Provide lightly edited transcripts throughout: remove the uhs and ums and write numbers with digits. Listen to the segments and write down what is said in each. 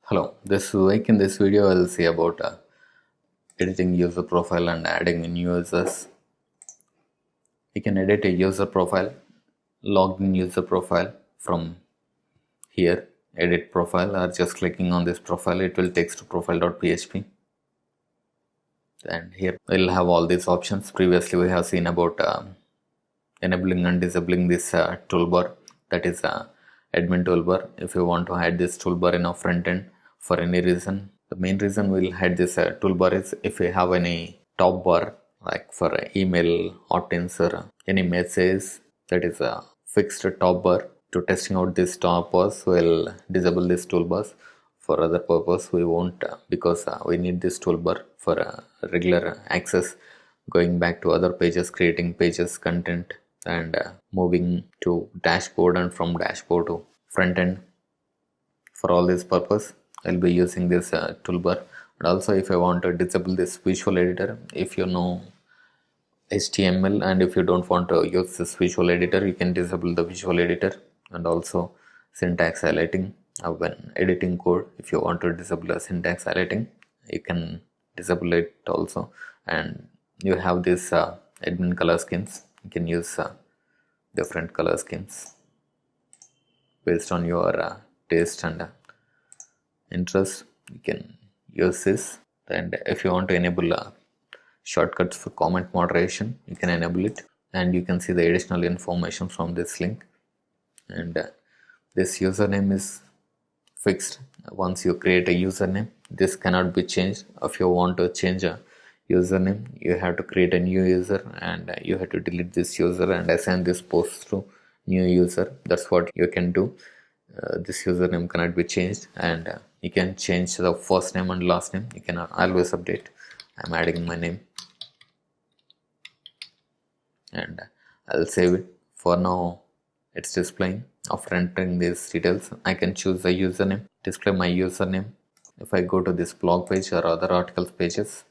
Hello, this week in this video I'll see about editing user profile and adding new users. You can edit a user profile, login user profile from here, edit profile, or just clicking on this profile it will take to profile.php. And here we'll have all these options. Previously we have seen about enabling and disabling this toolbar, that is admin toolbar. If you want to hide this toolbar in our front end for any reason, the main reason we'll hide this toolbar is if we have any top bar like for email opt-ins or any message that is a fixed top bar. To testing out this top bars, we'll disable this toolbars. For other purpose we won't because we need this toolbar for regular access, going back to other pages, creating pages, content, and moving to dashboard, and from dashboard to front end. For all this purpose I'll be using this toolbar. And also if I want to disable this visual editor, if you know HTML and if you don't want to use this visual editor, you can disable the visual editor. And also syntax highlighting when editing code, if you want to disable the syntax highlighting, you can disable it also. And you have this admin color schemes. You can use different color schemes based on your taste and interest. You can use this. And if you want to enable shortcuts for comment moderation, you can enable it, and you can see the additional information from this link. And this username is fixed. Once you create a username, this cannot be changed. If you want to change a username, you have to create a new user, and you have to delete this user and assign this post to new user. That's what you can do. This username cannot be changed, and you can change the first name and last name. You can always update. I'm adding my name and I'll save it. For now it's displaying. After entering these details, I can choose the username, display my username. If I go to this blog page or other articles pages,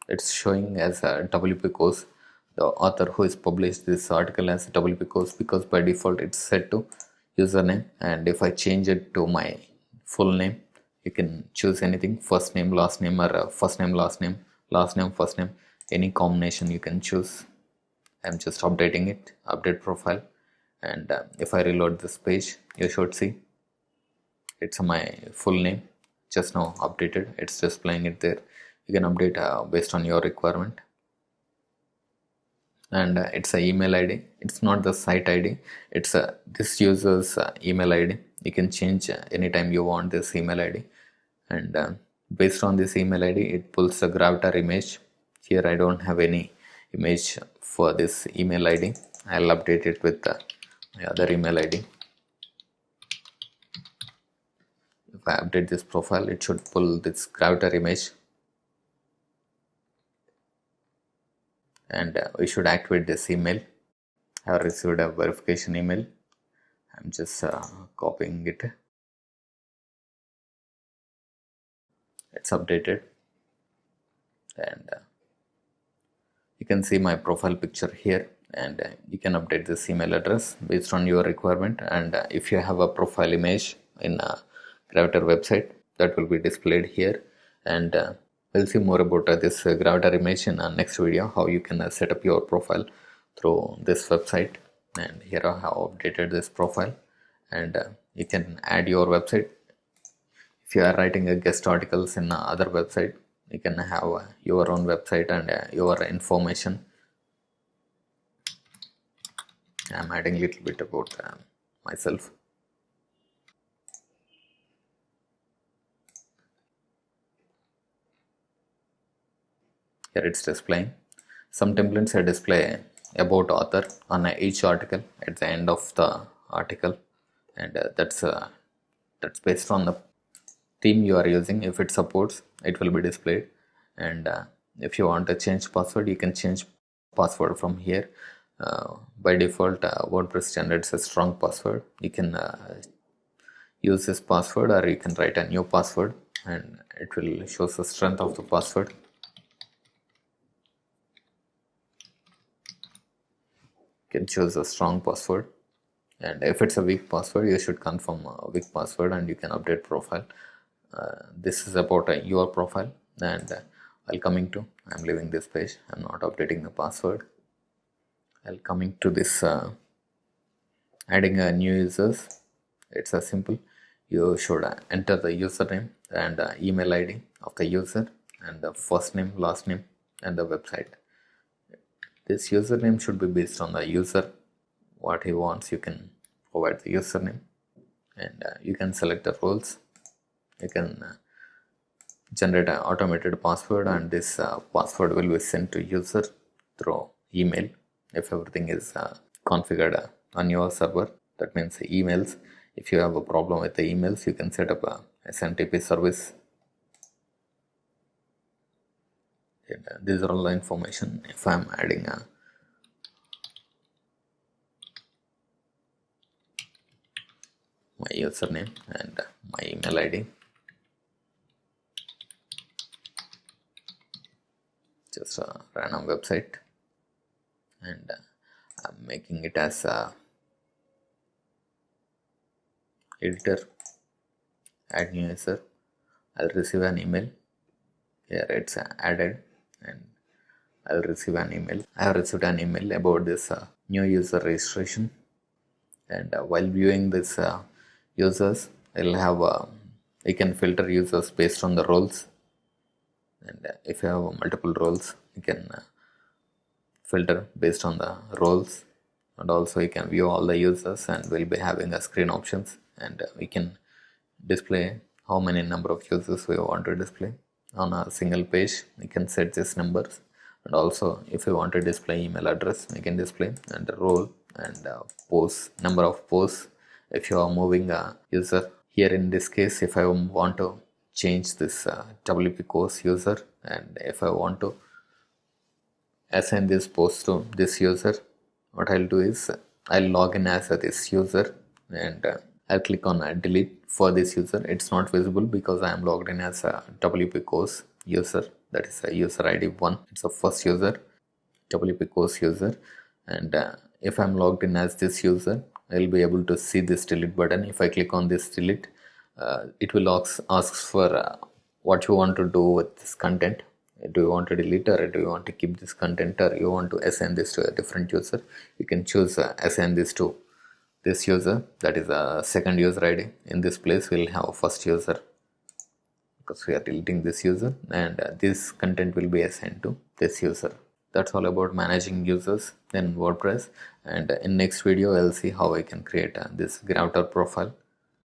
it's showing as a WP course. The author who has published this article as WP course, because by default it's set to username. And if I change it to my full name, you can choose anything, first name last name, or first name last name first name, any combination you can choose. I'm just updating it, update profile. And if I reload this page, you should see it's my full name, just now updated. It's displaying it there. You can update based on your requirement. And it's a email ID. It's not the site ID, it's this user's email ID. You can change anytime you want this email ID. And based on this email ID, it pulls the gravatar image. Here I don't have any image for this email ID. I'll update it with my other email ID. If I update this profile, it should pull this gravatar image, and we should activate this email. I have received a verification email. I'm just copying it. It's updated, and you can see my profile picture here. And you can update this email address based on your requirement. And if you have a profile image in a gravatar website, that will be displayed here. And we'll see more about this gravatar image in our next video, how you can set up your profile through this website. And here I have updated this profile, and you can add your website. If you are writing a guest articles in other website, you can have your own website and your information. I'm adding a little bit about myself. Here it's displaying. Some templates are display about author on each article at the end of the article, and that's based on the theme you are using. If it supports, it will be displayed. And if you want to change password, you can change password from here. By default, WordPress generates a strong password. You can use this password, or you can write a new password, and it will show the strength of the password. can choose a strong password, and if it's a weak password, you should confirm a weak password and you can update profile. This is about your profile, and I'm leaving this page. I'm not updating the password. I'll coming to this adding a new users. It's a simple. You should enter the username and email ID of the user and the first name, last name, and the website. This username should be based on the user, what he wants. You can provide the username, and you can select the roles. You can generate an automated password, and this password will be sent to user through email if everything is configured on your server. That means emails. If you have a problem with the emails, you can set up a SMTP service. And, these are all the information. If I'm adding my username and my email ID, just a random website, and I'm making it as a editor, add new user. I'll receive an email. Here it's added, and I'll receive an email. I have received an email about this new user registration, and while viewing this users, I'll have you can filter users based on the roles, and if you have multiple roles, you can filter based on the roles, and also you can view all the users, and we'll be having a screen options, and we can display how many number of users we want to display on a single page. We can set these numbers, and also if you want to display email address, we can display, and the role, and post, number of posts. If you are moving a user, here in this case, if I want to change this WP course user, and if I want to assign this post to this user, what I'll do is I'll log in as this user, and I'll click on delete for this user. It's not visible because I am logged in as a WP course user, that is a user ID 1. It's a first user, WP course user, and if I'm logged in as this user, I'll be able to see this delete button. If I click on this delete, it will ask for what you want to do with this content. Do you want to delete, or do you want to keep this content, or you want to assign this to a different user? You can choose assign this to this user, that is a second user ID. In this place we'll have first user because we are deleting this user, and this content will be assigned to this user. That's all about managing users in WordPress, and in next video I'll see how I can create this gravatar profile